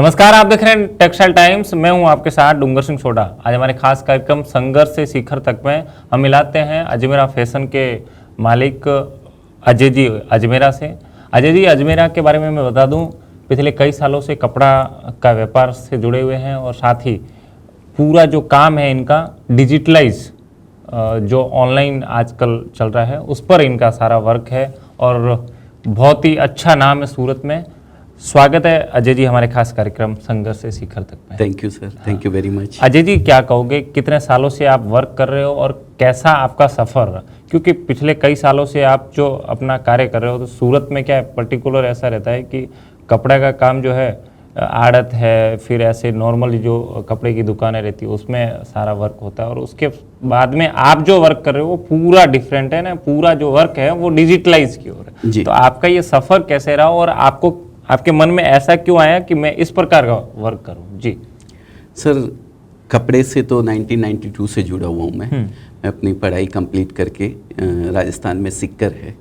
नमस्कार, आप देख रहे हैं टेक्सटाइल टाइम्स। मैं हूं आपके साथ डूंगर सिंह सोडा। आज हमारे खास कार्यक्रम संघर्ष से शिखर तक में हम मिलाते हैं अजमेरा फैशन के मालिक अजय जी अजमेरा से। अजय जी अजमेरा के बारे में मैं बता दूं, पिछले कई सालों से कपड़ा का व्यापार से जुड़े हुए हैं और साथ ही पूरा जो काम है इनका डिजिटलाइज जो ऑनलाइन आजकल चल रहा है उस पर इनका सारा वर्क है और बहुत ही अच्छा नाम है सूरत में। स्वागत है अजय जी हमारे खास कार्यक्रम संघर्ष से शिखर तक में। Thank you sir, thank you very much. Ajay ji क्या कहोगे, कितने सालों से आप वर्क कर रहे हो और कैसा आपका सफ़र रहा? क्योंकि पिछले कई सालों से आप जो अपना कार्य कर रहे हो तो सूरत में क्या है पर्टिकुलर ऐसा रहता है कि कपड़े का काम जो है आड़त है, फिर ऐसे नॉर्मल जो कपड़े की दुकानें रहती है उसमें सारा वर्क होता है और उसके बाद में आप जो वर्क कर रहे हो वो पूरा डिफरेंट है ना, पूरा जो वर्क है वो डिजिटलाइज की ओर है। तो आपका ये सफ़र कैसे रहा और आपको आपके मन में ऐसा क्यों आया कि मैं इस प्रकार का वर्क करूं? जी सर, कपड़े से तो 1992 से जुड़ा हुआ हूँ मैं अपनी पढ़ाई कंप्लीट करके राजस्थान में सिक्कर है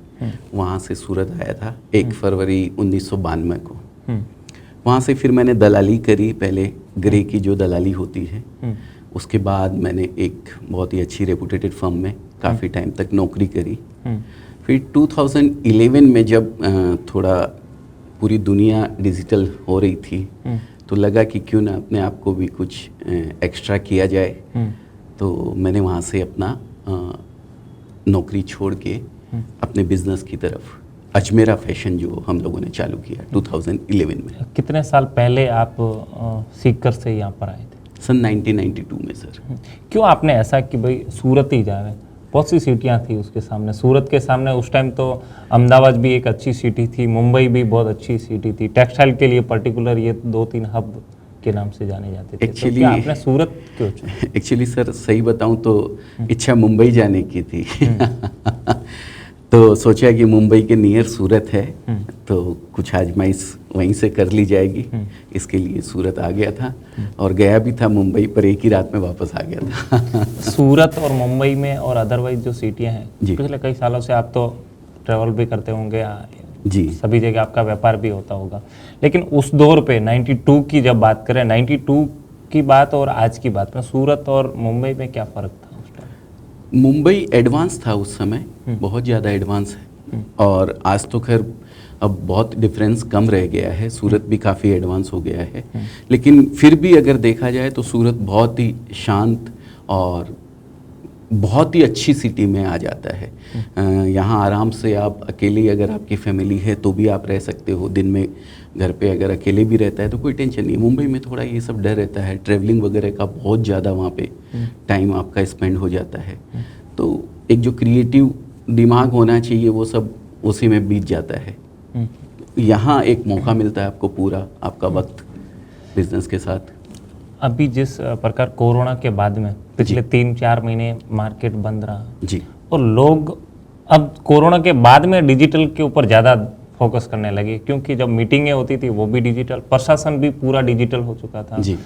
वहाँ से सूरत आया था 1 फरवरी 1992 को। वहाँ से फिर मैंने दलाली करी, पहले ग्रे की जो दलाली होती है, उसके बाद मैंने एक बहुत ही अच्छी रेपुटेटेड फर्म में काफ़ी टाइम तक नौकरी करी। फिर 2011 में जब थोड़ा पूरी दुनिया डिजिटल हो रही थी तो लगा कि क्यों ना अपने आप को भी कुछ एक्स्ट्रा किया जाए। तो मैंने वहाँ से अपना नौकरी छोड़ के अपने बिजनेस की तरफ अजमेरा फैशन जो हम लोगों ने चालू किया 2011 में। कितने साल पहले आप सीकर से यहाँ पर आए थे? सन 1992 में सर। क्यों आपने ऐसा कि भाई सूरत ही जाए? बहुत सी सिटियाँ थी उसके सामने, सूरत के सामने उस टाइम तो अहमदाबाद भी एक अच्छी सिटी थी, मुंबई भी बहुत अच्छी सिटी थी, टेक्सटाइल के लिए पर्टिकुलर ये 2-3 हब के नाम से जाने जाते थे। एक्चुअली तो आपने सूरत क्यों चुना? एक्चुअली सर सही बताऊं तो इच्छा मुंबई जाने की थी तो सोचा कि मुंबई के नियर सूरत है तो कुछ आजमाइश वहीं से कर ली जाएगी, इसके लिए सूरत आ गया था और गया भी था मुंबई, पर एक ही रात में वापस आ गया था सूरत और मुंबई में और अदरवाइज जो सिटियाँ हैं पिछले कई सालों से आप तो ट्रैवल भी करते होंगे जी, सभी जगह आपका व्यापार भी होता होगा, लेकिन उस दौर पे 92 की जब बात करें, 92 की बात और आज की बात में सूरत और मुंबई में क्या फ़र्क था? मुंबई एडवांस था उस समय, बहुत ज़्यादा एडवांस है और आज तो खैर अब बहुत डिफरेंस कम रह गया है, सूरत भी काफ़ी एडवांस हो गया है। लेकिन फिर भी अगर देखा जाए तो सूरत बहुत ही शांत और बहुत ही अच्छी सिटी में आ जाता है। यहाँ आराम से आप अकेले, अगर आपकी फैमिली है तो भी आप रह सकते हो, दिन में घर पे अगर अकेले भी रहता है तो कोई टेंशन नहीं। मुंबई में थोड़ा ये सब डर रहता है, ट्रैवलिंग वगैरह का बहुत ज़्यादा वहाँ पे टाइम आपका स्पेंड हो जाता है, तो एक जो क्रिएटिव दिमाग होना चाहिए वो सब उसी में बीत जाता है। यहाँ एक मौका मिलता है आपको पूरा आपका वक्त बिजनेस के साथ। अभी जिस प्रकार कोरोना के बाद में पिछले 3-4 महीने मार्केट बंद रहा जी, और लोग अब कोरोना के बाद में डिजिटल के ऊपर ज़्यादा फोकस करने लगे, क्योंकि जब मीटिंगें होती थी वो भी डिजिटल, प्रशासन भी पूरा डिजिटल हो चुका था जी,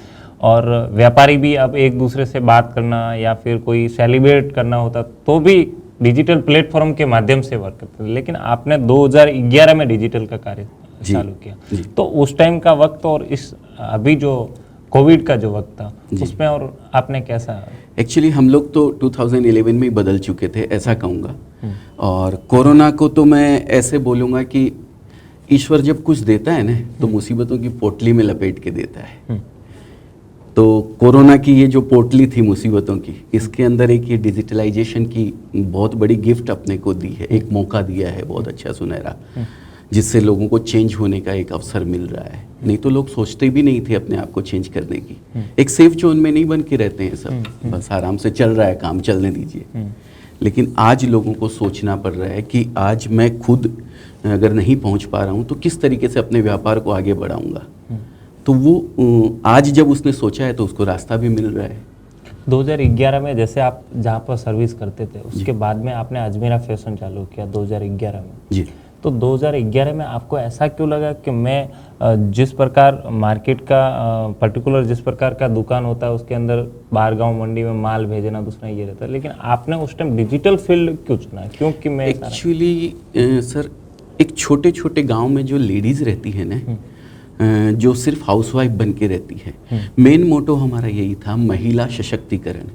और व्यापारी भी अब एक दूसरे से बात करना या फिर कोई सेलिब्रेट करना होता तो भी डिजिटल प्लेटफॉर्म के माध्यम से वर्क करते थे। लेकिन आपने 2011 में डिजिटल का कार्य चालू किया, तो उस टाइम का वक्त और इस अभी जो कोविड का जो वक्त था उसमें और आपने कैसा? एक्चुअली हम लोग तो 2011 में ही बदल चुके थे ऐसा कहूँगा, और कोरोना को तो मैं ऐसे बोलूँगा कि ईश्वर जब कुछ देता है ना तो मुसीबतों की पोटली में लपेट के देता है। तो कोरोना की ये जो पोटली थी मुसीबतों की, इसके अंदर एक ये डिजिटलाइजेशन की बहुत बड़ी गिफ्ट अपने को दी है, एक मौका दिया है बहुत अच्छा सुनहरा, जिससे लोगों को चेंज होने का एक अवसर मिल रहा है। नहीं तो लोग सोचते भी नहीं थे अपने आप को चेंज करने की, एक सेफ जोन में नहीं बन के रहते हैं सब, बस आराम से चल रहा है काम, चलने दीजिए। लेकिन आज लोगों को सोचना पड़ रहा है कि आज मैं खुद अगर नहीं पहुंच पा रहा हूं तो किस तरीके से अपने व्यापार को आगे बढ़ाऊंगा। तो वो आज जब उसने सोचा है तो उसको रास्ता भी मिल रहा है। 2011 में जैसे आप जहाँ पर सर्विस करते थे उसके बाद में आपने अजमेरा फैशन चालू किया 2011 में जी, तो 2011 में आपको ऐसा क्यों लगा कि मैं जिस प्रकार मार्केट का पर्टिकुलर जिस प्रकार का दुकान होता है उसके अंदर बाहर गांव मंडी में माल भेजना दूसरा ये रहता है, लेकिन आपने उस टाइम डिजिटल फील्ड क्यों चुना? क्योंकि मैं एक्चुअली सर एक छोटे छोटे गांव में जो लेडीज़ रहती है ना जो सिर्फ हाउसवाइफ बन के रहती है। मेन मोटो हमारा यही था, महिला सशक्तिकरण।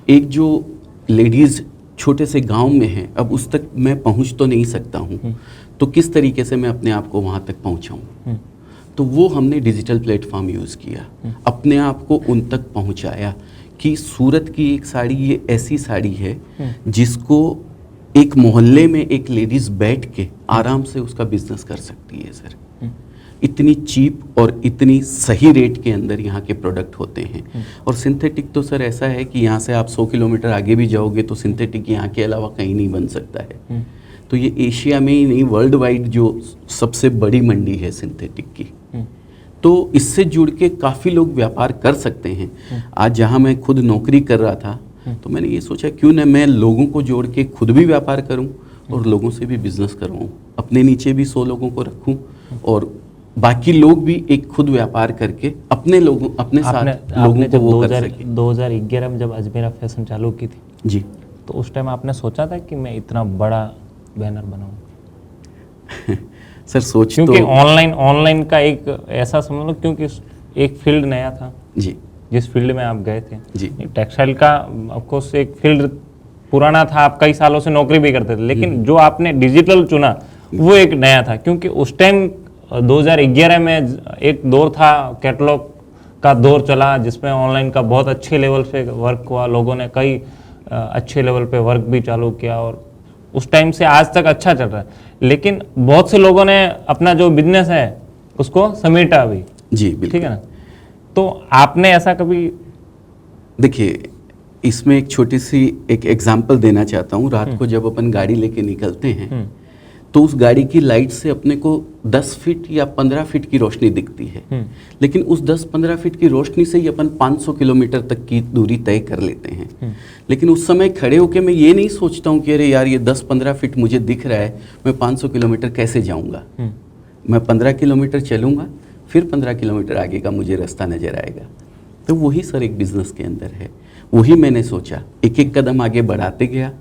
एक जो लेडीज़ छोटे से गांव में है, अब उस तक मैं पहुंच तो नहीं सकता हूं, तो किस तरीके से मैं अपने आप को वहां तक पहुंचाऊं। तो वो हमने डिजिटल प्लेटफॉर्म यूज़ किया, अपने आप को उन तक पहुंचाया कि सूरत की एक साड़ी ये ऐसी साड़ी है जिसको एक मोहल्ले में एक लेडीज़ बैठ के आराम से उसका बिजनेस कर सकती है सर। इतनी चीप और इतनी सही रेट के अंदर यहाँ के प्रोडक्ट होते हैं। और सिंथेटिक तो सर ऐसा है कि यहाँ से आप 100 किलोमीटर आगे भी जाओगे तो सिंथेटिक यहाँ के अलावा कहीं नहीं बन सकता है। तो ये एशिया में ही नहीं, वर्ल्ड वाइड जो सबसे बड़ी मंडी है सिंथेटिक की। तो इससे जुड़ के काफ़ी लोग व्यापार कर सकते हैं। आज जहाँ मैं खुद नौकरी कर रहा था तो मैंने ये सोचा क्यों ना मैं लोगों को जोड़ के खुद भी व्यापार करूं और लोगों से भी बिजनेस करवाऊं, अपने नीचे भी 100 लोगों को रखूं और बाकी लोग भी एक खुद व्यापार करके अपने लोगों अपने साथ लोगों को वो कर सके। 2011 में जब अजमेरा फैशन चालू की थी जी, तो उस टाइम आपने सोचा था कि मैं इतना बड़ा बैनर बनाऊं? सर सोच क्योंकि तो ऑनलाइन का एक ऐसा समझ लो, क्योंकि एक फील्ड नया था जी, जिस फील्ड में आप गए थे जी, टेक्सटाइल का ऑफकोर्स एक फील्ड पुराना था, आप कई सालों से नौकरी भी करते थे, लेकिन जो आपने डिजिटल चुना वो एक नया था। क्योंकि उस टाइम 2011 में एक दौर था, कैटलॉग का दौर चला जिसमें ऑनलाइन का बहुत अच्छे लेवल पे वर्क हुआ, लोगों ने कई अच्छे लेवल पे वर्क भी चालू किया और उस टाइम से आज तक अच्छा चल रहा है। लेकिन बहुत से लोगों ने अपना जो बिजनेस है उसको समेटा अभी। जी बिल्कुल, ठीक है ना। तो आपने ऐसा कभी, देखिए इसमें एक छोटी सी एक एग्जांपल देना चाहता हूँ। रात को जब अपन गाड़ी लेके निकलते हैं तो उस गाड़ी की लाइट से अपने को 10 फीट या 15 फीट की रोशनी दिखती है, लेकिन उस 10-15 फीट की रोशनी से ही अपन 500 किलोमीटर तक की दूरी तय कर लेते हैं। लेकिन उस समय खड़े होके मैं ये नहीं सोचता हूँ कि अरे यार ये 10-15 फीट मुझे दिख रहा है, मैं 500 किलोमीटर कैसे जाऊँगा। मैं 15 किलोमीटर चलूँगा, फिर 15 किलोमीटर आगे का मुझे रास्ता नज़र आएगा। तो वही सर एक बिजनेस के अंदर है, वही मैंने सोचा, एक एक कदम आगे बढ़ाते गया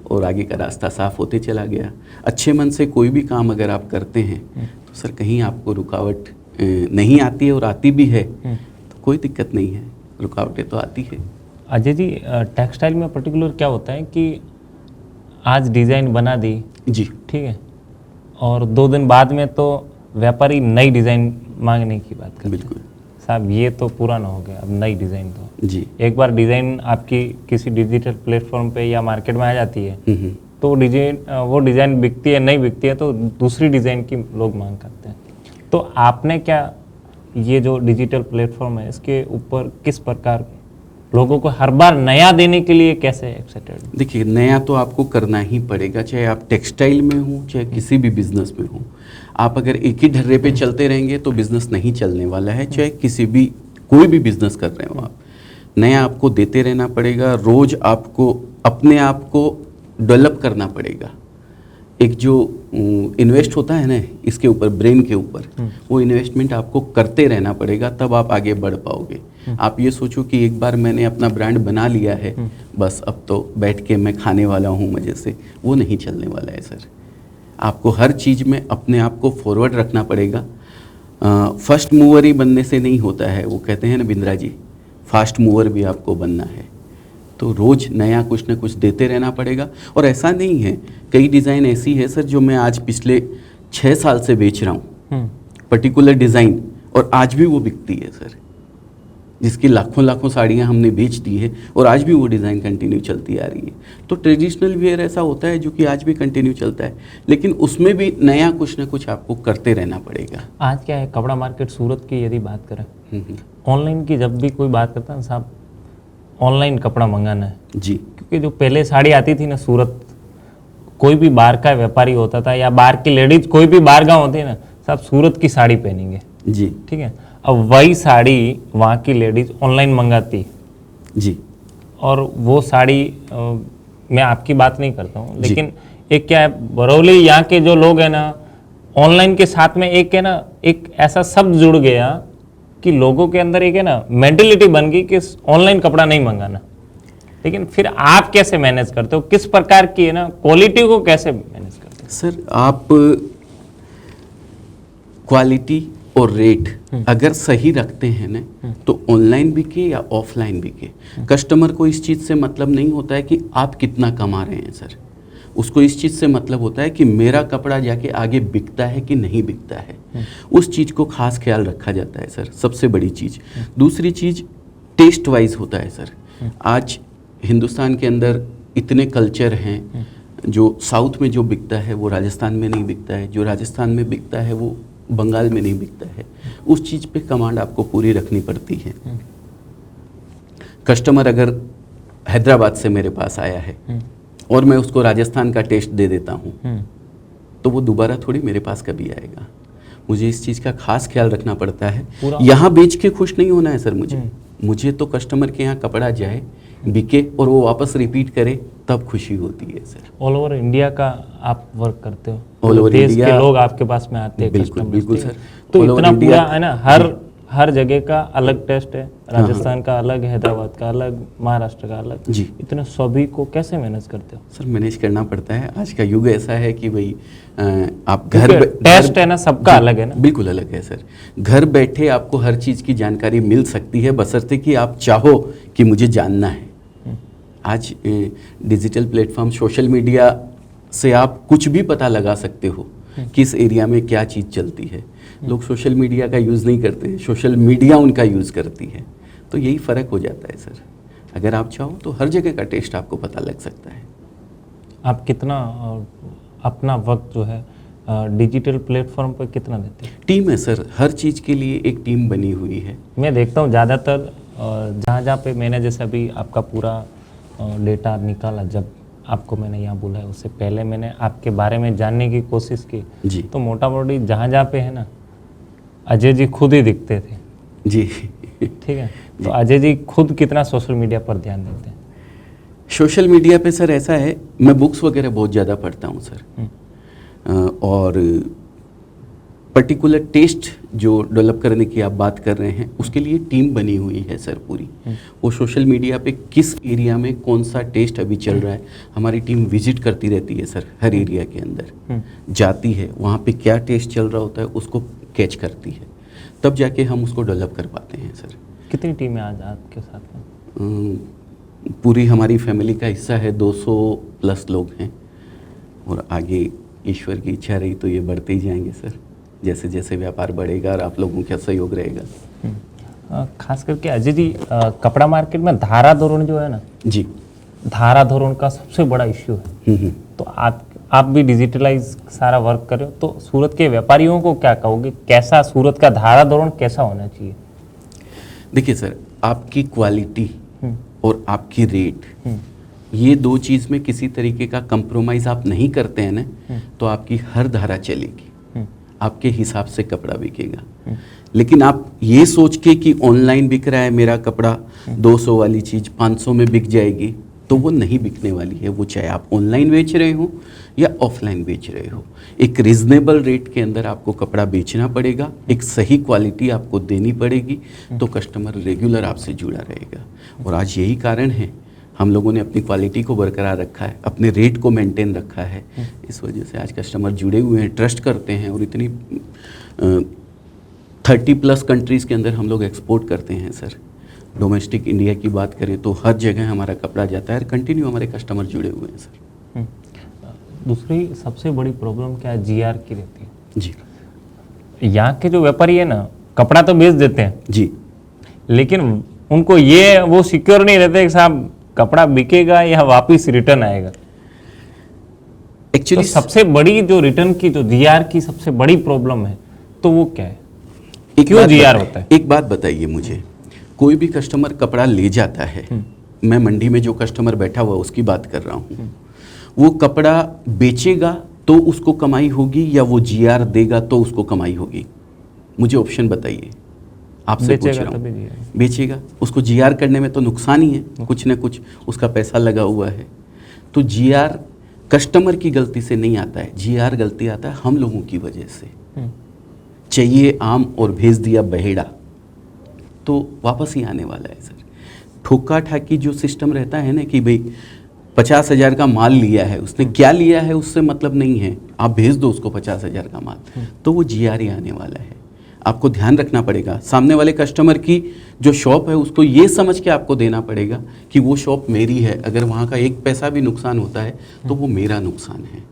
और आगे का रास्ता साफ होते चला गया। अच्छे मन से कोई भी काम अगर आप करते हैं तो सर कहीं आपको रुकावट नहीं आती है, और आती भी है तो कोई दिक्कत नहीं है, रुकावटें तो आती है। अजय जी टेक्सटाइल में पर्टिकुलर क्या होता है कि आज डिज़ाइन बना दी जी, ठीक है, और 2 दिन बाद में तो व्यापारी नई डिज़ाइन मांगने की बात करते हैं। बिल्कुल साहब ये तो पुराना हो गया, अब नई डिज़ाइन दो। जी, एक बार डिज़ाइन आपकी किसी डिजिटल प्लेटफॉर्म पे या मार्केट में आ जाती है तो वो डिज़ाइन बिकती है, नहीं बिकती है तो दूसरी डिज़ाइन की लोग मांग करते हैं। तो आपने क्या ये जो डिजिटल प्लेटफॉर्म है इसके ऊपर किस प्रकार लोगों को हर बार नया देने के लिए कैसे एक्साइटेड? देखिए नया तो आपको करना ही पड़ेगा, चाहे आप टेक्सटाइल में हो चाहे किसी भी बिजनेस में हो। आप अगर एक ही ढर्रे पे चलते रहेंगे तो बिजनेस नहीं चलने वाला है, चाहे किसी भी कोई भी बिजनेस कर रहे हो आप। नया आपको देते रहना पड़ेगा, रोज आपको अपने आप को डेवलप करना पड़ेगा। एक जो इन्वेस्ट होता है ना इसके ऊपर, ब्रेन के ऊपर, वो इन्वेस्टमेंट आपको करते रहना पड़ेगा, तब आप आगे बढ़ पाओगे। आप ये सोचो कि एक बार मैंने अपना ब्रांड बना लिया है, बस अब तो बैठ के मैं खाने वाला हूँ मज़े से, वो नहीं चलने वाला है सर। आपको हर चीज़ में अपने आप को फॉरवर्ड रखना पड़ेगा। फर्स्ट मूवर ही बनने से नहीं होता है, वो कहते हैं ना बिंद्रा जी, फास्ट मूवर भी आपको बनना है। तो रोज़ नया कुछ ना कुछ देते रहना पड़ेगा। और ऐसा नहीं है, कई डिज़ाइन ऐसी है सर जो मैं आज पिछले 6 साल से बेच रहा हूँ पर्टिकुलर डिज़ाइन, और आज भी वो बिकती है सर, जिसकी लाखों साड़ियाँ हमने बेच दी है और आज भी वो डिज़ाइन कंटिन्यू चलती आ रही है। तो ट्रेडिशनल वेयर ऐसा होता है जो कि आज भी कंटिन्यू चलता है, लेकिन उसमें भी नया कुछ ना कुछ आपको करते रहना पड़ेगा। आज क्या है, कपड़ा मार्केट सूरत की यदि बात करें, ऑनलाइन की जब भी कोई बात करता है साहब ऑनलाइन कपड़ा मंगाना है जी, क्योंकि जो पहले साड़ी आती थी ना सूरत, कोई भी बाहर का व्यापारी होता था या बाहर की लेडीज कोई भी बाहर गाँव होती है ना, साहब सूरत की साड़ी पहनेंगे जी, ठीक है। अब वही साड़ी वहाँ की लेडीज ऑनलाइन मंगाती जी, और वो साड़ी मैं आपकी बात नहीं करता हूँ, लेकिन एक क्या है, बरौली यहाँ के जो लोग हैं ना, ऑनलाइन के साथ में एक है ना, एक ऐसा शब्द जुड़ गया कि लोगों के अंदर एक है ना मेंटेलिटी बन गई कि ऑनलाइन कपड़ा नहीं मंगाना। लेकिन फिर आप कैसे मैनेज करते हो, किस प्रकार की है ना क्वालिटी को कैसे मैनेज करते हो? सर आप क्वालिटी और रेट अगर सही रखते हैं ना तो ऑनलाइन बिके या ऑफलाइन बिके, कस्टमर को इस चीज़ से मतलब नहीं होता है कि आप कितना कमा रहे हैं सर, उसको इस चीज़ से मतलब होता है कि मेरा कपड़ा जाके आगे बिकता है कि नहीं बिकता है, उस चीज़ को खास ख्याल रखा जाता है सर, सबसे बड़ी चीज़। दूसरी चीज़ टेस्ट वाइज होता है सर। आज हिंदुस्तान के अंदर इतने कल्चर हैं, जो साउथ में जो बिकता है वो राजस्थान में नहीं बिकता है, जो राजस्थान में बिकता है वो बंगाल में नहीं बिकता है, उस चीज़ पे कमांड आपको पूरी रखनी पड़ती है। कस्टमर अगर हैदराबाद से मेरे पास आया है और मैं उसको राजस्थान का टेस्ट दे देता हूँ तो वो दोबारा थोड़ी मेरे पास कभी आएगा। मुझे इस चीज़ का खास ख्याल रखना पड़ता है। यहाँ बेच के खुश नहीं होना है सर, मुझे तो कस्टमर के यहाँ कपड़ा जाए, बिके और वो वापस रिपीट करे, तब खुशी होती है सर। ऑल ओवर इंडिया का आप वर्क करते हो, ऑल ओवर देश इंडिया के लोग आपके पास में आते हैं, बिल्कुल customers, बिल्कुल ठीक है? सर। तो All over इतना India- पूरा है ना, हर जगह का अलग टेस्ट है, राजस्थान का अलग, हैदराबाद का अलग, महाराष्ट्र का अलग, जी इतने सभी को कैसे मैनेज करते हो? सर मैनेज करना पड़ता है। आज का युग ऐसा है कि भाई आप टेस्ट है ना, सबका अलग है ना। बिल्कुल अलग है सर। घर बैठे आपको हर चीज़ की जानकारी मिल सकती है, बशर्ते कि आप चाहो कि मुझे जानना है। आज डिजिटल प्लेटफॉर्म, सोशल मीडिया से आप कुछ भी पता लगा सकते हो, किस एरिया में क्या चीज़ चलती है। लोग सोशल मीडिया का यूज़ नहीं करते हैं, सोशल मीडिया उनका यूज़ करती है, तो यही फ़र्क हो जाता है सर। अगर आप चाहो तो हर जगह का टेस्ट आपको पता लग सकता है। आप कितना अपना वक्त जो है डिजिटल प्लेटफॉर्म पर कितना देते हैं? टीम है सर, हर चीज़ के लिए एक टीम बनी हुई है। मैं देखता हूँ ज़्यादातर जहाँ पे मैंने जैसे अभी आपका पूरा डेटा निकाला, जब आपको मैंने यहाँ बुलाया उससे पहले मैंने आपके बारे में जानने की कोशिश की जी तो मोटा मोटी जहाँ पे है ना, अजय जी खुद ही दिखते थे। जी ठीक है, तो अजय जी खुद कितना सोशल मीडिया पर ध्यान देते हैं? सोशल मीडिया पे सर ऐसा है, मैं बुक्स वगैरह बहुत ज़्यादा पढ़ता हूँ सर, और पर्टिकुलर टेस्ट जो डेवलप करने की आप बात कर रहे हैं उसके लिए टीम बनी हुई है सर पूरी। वो सोशल मीडिया पे किस एरिया में कौन सा टेस्ट अभी चल रहा है, हमारी टीम विजिट करती रहती है सर, हर एरिया के अंदर जाती है, वहाँ पे क्या टेस्ट चल रहा होता है उसको कैच करती है, तब जाके हम उसको डेवलप कर पाते हैं सर। कितनी टीमें आज आपके साथ में? पूरी हमारी फैमिली का हिस्सा है, 200 प्लस लोग हैं, और आगे ईश्वर की इच्छा रही तो ये बढ़ते ही जाएंगे सर, जैसे जैसे व्यापार बढ़ेगा और आप लोगों का सहयोग रहेगा। खास करके अजय जी, कपड़ा मार्केट में धारा धोरण जो है ना जी, धारा धोरण का सबसे बड़ा इश्यू है। तो आप भी डिजिटलाइज सारा वर्क कर रहे हो, तो सूरत के व्यापारियों को क्या कहोगे, कैसा सूरत का धारा धोरण कैसा होना चाहिए? देखिए सर, आपकी क्वालिटी और आपकी रेट, ये दो चीज़ में किसी तरीके का कंप्रोमाइज़ आप नहीं करते हैं ना, तो आपकी हर धारा चलेगी, आपके हिसाब से कपड़ा बिकेगा। लेकिन आप ये सोच के कि ऑनलाइन बिक रहा है मेरा कपड़ा, 200 वाली चीज़ 500 में बिक जाएगी, तो वो नहीं बिकने वाली है। वो चाहे आप ऑनलाइन बेच रहे हो या ऑफलाइन बेच रहे हो, एक रिजनेबल रेट के अंदर आपको कपड़ा बेचना पड़ेगा, एक सही क्वालिटी आपको देनी पड़ेगी, तो कस्टमर रेगुलर आपसे जुड़ा रहेगा। और आज यही कारण है हम लोगों ने अपनी क्वालिटी को बरकरार रखा है, अपने रेट को मेंटेन रखा है, इस वजह से आज कस्टमर जुड़े हुए हैं, ट्रस्ट करते हैं। और इतनी 30+ कंट्रीज़ के अंदर हम लोग एक्सपोर्ट करते हैं सर। डोमेस्टिक इंडिया की बात करें तो हर जगह हमारा कपड़ा जाता है, कंटिन्यू हमारे कस्टमर जुड़े हुए हैं सर। दूसरी सबसे बड़ी प्रॉब्लम क्या है, जीआर की रहती है जी। यहाँ के जो व्यापारी है ना, कपड़ा तो बेच देते हैं जी, लेकिन उनको ये वो सिक्योर नहीं रहते कि साहब कपड़ा बिकेगा या वापस रिटर्न आएगा। एक्चुअली तो सबसे बड़ी जो रिटर्न की जो जीआर की सबसे बड़ी प्रॉब्लम है, तो वो क्या है, क्यों जीआर होता है? एक बात बताइए मुझे, कोई भी कस्टमर कपड़ा ले जाता है, मैं मंडी में जो कस्टमर बैठा हुआ उसकी बात कर रहा हूँ, वो कपड़ा बेचेगा तो उसको कमाई होगी या वो जीआर देगा तो उसको कमाई होगी? मुझे ऑप्शन बताइए, आपसे पूछ रहा हूँ। बेचेगा, उसको जीआर करने में तो नुकसान ही है, कुछ ना कुछ उसका पैसा लगा हुआ है। तो जीआर कस्टमर की गलती से नहीं आता है, जीआर गलती आता है हम लोगों की वजह से। चाहिए आम और भेज दिया बहेड़ा, तो वापस ही आने वाला है सर। ठोका ठाकी जो सिस्टम रहता है ना कि भाई 50,000 का माल लिया है, उसने क्या लिया है उससे मतलब नहीं है, आप भेज दो उसको 50,000 का माल, तो वो जीआर ही आने वाला है। आपको ध्यान रखना पड़ेगा। सामने वाले कस्टमर की जो शॉप है उसको ये समझ के आपको देना पड़ेगा कि वो शॉप मेरी है, अगर वहाँ का एक पैसा भी नुकसान होता है तो वो मेरा नुकसान है,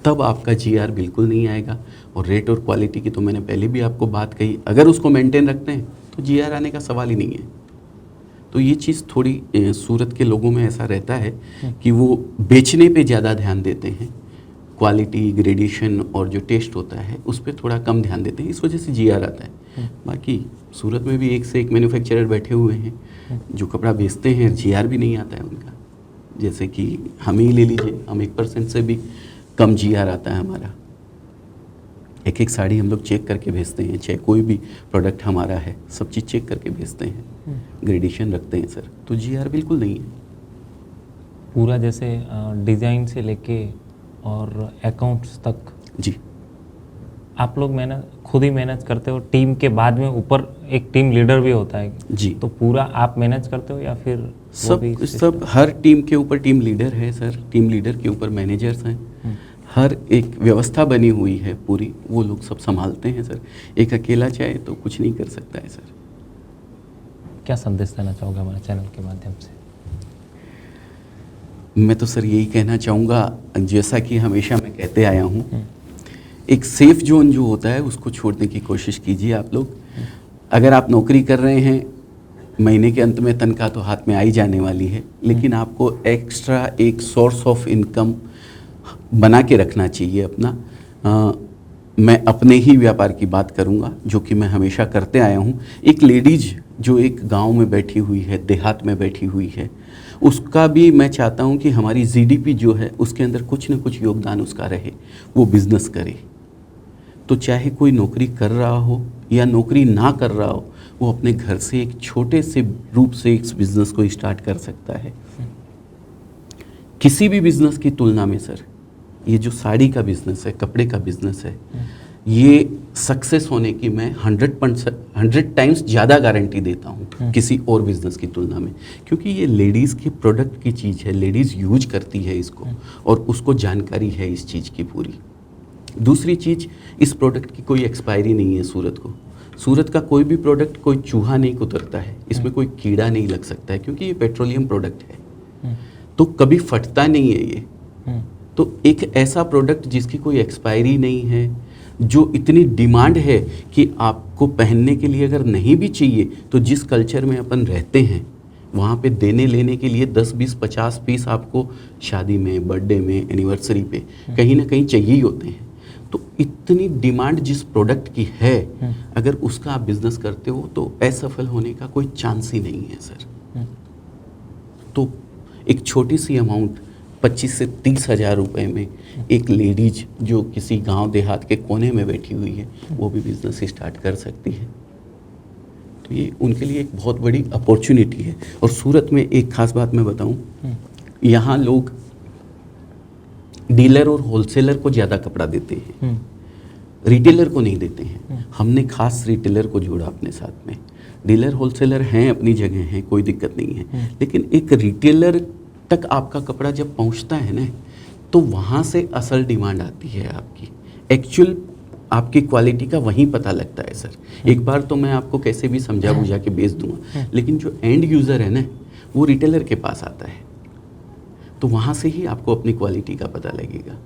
तब आपका जीआर बिल्कुल नहीं आएगा। और रेट और क्वालिटी की तो मैंने पहले भी आपको बात कही, अगर उसको मेंटेन रखते हैं तो जीआर आने का सवाल ही नहीं है। तो ये चीज़ थोड़ी सूरत के लोगों में ऐसा रहता है कि वो बेचने पे ज़्यादा ध्यान देते हैं, क्वालिटी, ग्रेडेशन और जो टेस्ट होता है उस पर थोड़ा कम ध्यान देते हैं, इस वजह से जीआर आता है। बाकी सूरत में भी एक से एक मैन्युफैक्चरर बैठे हुए हैं जो कपड़ा बेचते हैं, जीआर भी नहीं आता है उनका। जैसे कि हम ही ले लीजिए, हम 1% से भी कम जीआर आता है हमारा। एक एक साड़ी हम लोग चेक करके भेजते हैं, चाहे कोई भी प्रोडक्ट हमारा है, सब चीज़ चेक करके भेजते हैं, ग्रेडेशन रखते हैं सर, तो जीआर बिल्कुल नहीं है। पूरा जैसे डिज़ाइन से लेके और अकाउंट्स तक जी आप लोग खुद ही मैनेज करते हो? टीम के बाद में ऊपर एक टीम लीडर भी होता है जी, तो पूरा आप मैनेज करते हो या फिर वो भी सब हर टीम के ऊपर टीम लीडर है सर, टीम लीडर के ऊपर मैनेजर्स हैं, हर एक व्यवस्था बनी हुई है पूरी, वो लोग सब संभालते हैं सर। एक अकेला चाहे तो कुछ नहीं कर सकता है सर। क्या संदेश देना चाहोगे हमारे चैनल के माध्यम से? मैं तो सर यही कहना चाहूँगा, जैसा कि हमेशा मैं कहते आया हूँ, एक सेफ जोन जो होता है उसको छोड़ने की कोशिश कीजिए आप लोग। अगर आप नौकरी कर रहे हैं, महीने के अंत में तनख्वाह तो हाथ में आई जाने वाली है, लेकिन आपको एक्स्ट्रा एक सोर्स ऑफ इनकम बना के रखना चाहिए अपना। मैं अपने ही व्यापार की बात करूंगा जो कि मैं हमेशा करते आया हूं। एक लेडीज जो एक गांव में बैठी हुई है, देहात में बैठी हुई है, उसका भी मैं चाहता हूं कि हमारी जीडीपी जो है उसके अंदर कुछ न कुछ योगदान उसका रहे, वो बिज़नेस करे। तो चाहे कोई नौकरी कर रहा हो या नौकरी ना कर रहा हो, वो अपने घर से एक छोटे से रूप से इस बिज़नेस को स्टार्ट कर सकता है। किसी भी बिज़नेस की तुलना में सर, ये जो साड़ी का बिज़नेस है, कपड़े का बिज़नेस है, ये सक्सेस होने की मैं 100 टाइम्स ज़्यादा गारंटी देता हूँ किसी और बिज़नेस की तुलना में, क्योंकि ये लेडीज़ की प्रोडक्ट की चीज़ है, लेडीज़ यूज करती है इसको और उसको जानकारी है इस चीज़ की पूरी। दूसरी चीज़, इस प्रोडक्ट की कोई एक्सपायरी नहीं है सूरत का कोई भी प्रोडक्ट कोई चूहा नहीं कुतरता है, इसमें कोई कीड़ा नहीं लग सकता है, क्योंकि ये पेट्रोलियम प्रोडक्ट है तो कभी फटता नहीं है ये। तो एक ऐसा प्रोडक्ट जिसकी कोई एक्सपायरी नहीं है, जो इतनी डिमांड है कि आपको पहनने के लिए अगर नहीं भी चाहिए तो जिस कल्चर में अपन रहते हैं वहाँ पे देने लेने के लिए 10, 20, 50 पीस आपको शादी में, बर्थडे में, एनिवर्सरी पे कहीं ना कहीं चाहिए ही होते हैं। तो इतनी डिमांड जिस प्रोडक्ट की है, अगर उसका आप बिजनेस करते हो तो असफल होने का कोई चांस ही नहीं है सर। तो एक छोटी सी अमाउंट 25 से 30 हज़ार रुपये में एक लेडीज जो किसी गांव देहात के कोने में बैठी हुई है, वो भी बिजनेस स्टार्ट कर सकती है। तो ये उनके लिए एक बहुत बड़ी अपॉर्चुनिटी है। और सूरत में एक खास बात मैं बताऊं, यहाँ लोग डीलर और होलसेलर को ज़्यादा कपड़ा देते हैं, रिटेलर को नहीं देते हैं। हमने खास रिटेलर को जोड़ा अपने साथ में। डीलर होलसेलर हैं अपनी जगह हैं, कोई दिक्कत नहीं है, लेकिन एक रिटेलर तक आपका कपड़ा जब पहुंचता है ना, तो वहाँ से असल डिमांड आती है आपकी, एक्चुअल आपकी क्वालिटी का वहीं पता लगता है सर। एक बार तो मैं आपको कैसे भी समझा बुझा के बेच दूंगा, लेकिन जो एंड यूज़र है ना, वो रिटेलर के पास आता है, तो वहाँ से ही आपको अपनी क्वालिटी का पता लगेगा।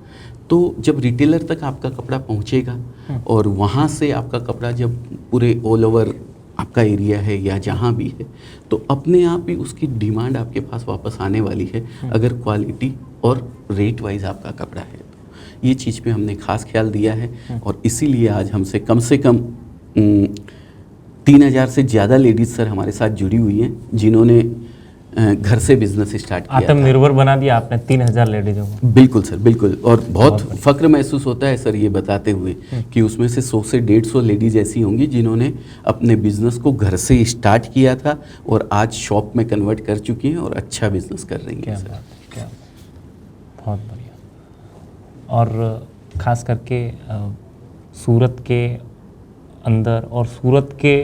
तो जब रिटेलर तक आपका कपड़ा पहुँचेगा और वहाँ से आपका कपड़ा जब पूरे ऑल ओवर आपका एरिया है या जहाँ भी है, तो अपने आप ही उसकी डिमांड आपके पास वापस आने वाली है, अगर क्वालिटी और रेट वाइज आपका कपड़ा है। तो ये चीज़ पे हमने खास ख्याल दिया है और इसीलिए आज हमसे कम से कम 3000 से ज़्यादा लेडीज़ सर हमारे साथ जुड़ी हुई हैं, जिन्होंने घर से बिजनेस स्टार्ट किया। आत्मनिर्भर बना दिया आपने 3000 लेडीजों को। बिल्कुल सर, बिल्कुल। और बहुत फक्र महसूस होता है सर ये बताते हुए कि उसमें से 100 से 150 लेडीज़ ऐसी होंगी जिन्होंने अपने बिजनेस को घर से स्टार्ट किया था और आज शॉप में कन्वर्ट कर चुकी हैं और अच्छा बिजनेस कर रही हैं सर। क्या बहुत बढ़िया। और ख़ास करके सूरत के अंदर और सूरत के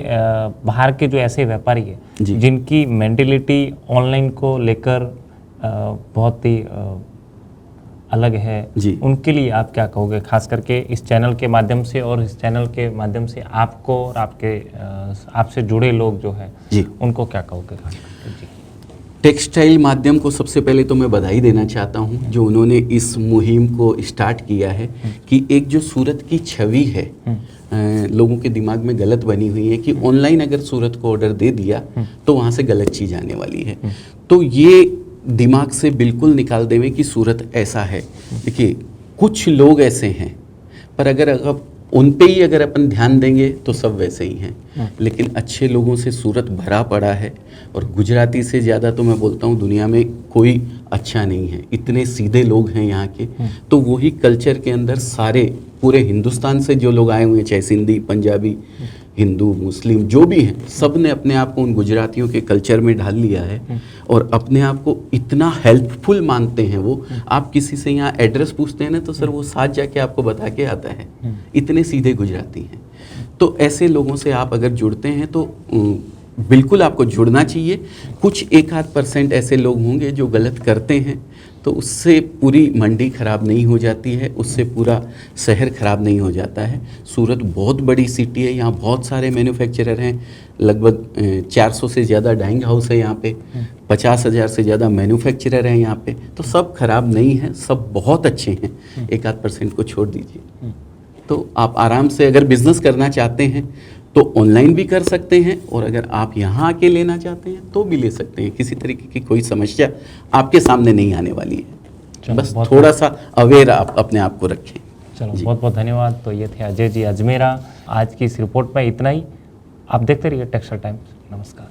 बाहर के जो ऐसे व्यापारी हैं जिनकी मेंटेलिटी ऑनलाइन को लेकर बहुत ही अलग है जी। उनके लिए आप क्या कहोगे, खास करके इस चैनल के माध्यम से, और इस चैनल के माध्यम से आपको और आपके आपसे जुड़े लोग जो है जी। उनको क्या कहोगे खास करके? जी। टेक्सटाइल माध्यम को सबसे पहले तो मैं बधाई देना चाहता हूं जो उन्होंने इस मुहिम को स्टार्ट किया है कि एक जो सूरत की छवि है लोगों के दिमाग में गलत बनी हुई है कि ऑनलाइन अगर सूरत को ऑर्डर दे दिया तो वहाँ से गलत चीज़ आने वाली है, तो ये दिमाग से बिल्कुल निकाल देवे कि सूरत ऐसा है। देखिए कुछ लोग ऐसे हैं, पर अगर उन पे ही अगर अपन ध्यान देंगे तो सब वैसे ही हैं, लेकिन अच्छे लोगों से सूरत भरा पड़ा है और गुजराती से ज़्यादा तो मैं बोलता हूँ दुनिया में कोई अच्छा नहीं है। इतने सीधे लोग हैं यहाँ के, तो वही कल्चर के अंदर सारे पूरे हिंदुस्तान से जो लोग आए हुए हैं, चाहे सिंधी, पंजाबी, हिंदू, मुस्लिम जो भी हैं, सब ने अपने आप को उन गुजरातियों के कल्चर में ढाल लिया है और अपने आप को इतना हेल्पफुल मानते हैं वो। आप किसी से यहाँ एड्रेस पूछते हैं ना तो सर वो साथ जाके आपको बता के आता है, इतने सीधे गुजराती हैं। तो ऐसे लोगों से आप अगर जुड़ते हैं तो बिल्कुल आपको जुड़ना चाहिए। कुछ 1-8% ऐसे लोग होंगे जो गलत करते हैं, तो उससे पूरी मंडी ख़राब नहीं हो जाती है, उससे पूरा शहर ख़राब नहीं हो जाता है। सूरत बहुत बड़ी सिटी है, यहाँ बहुत सारे मैन्युफैक्चरर हैं, लगभग 400 से ज़्यादा डाइंग हाउस है यहाँ पे, 50,000 से ज़्यादा मैन्युफैक्चरर हैं यहाँ पे, तो सब खराब नहीं है, सब बहुत अच्छे हैं। 1-8% को छोड़ दीजिए। तो आप आराम से अगर बिज़नेस करना चाहते हैं तो ऑनलाइन भी कर सकते हैं, और अगर आप यहाँ आके लेना चाहते हैं तो भी ले सकते हैं। किसी तरीके की कोई समस्या आपके सामने नहीं आने वाली है। बस थोड़ा सा अवेयर आप अपने आप को रखें। चलो बहुत बहुत धन्यवाद। तो ये थे अजय जी अजमेरा। आज की इस रिपोर्ट में इतना ही। आप देखते रहिए टेक्सटाइल टाइम्स। नमस्कार।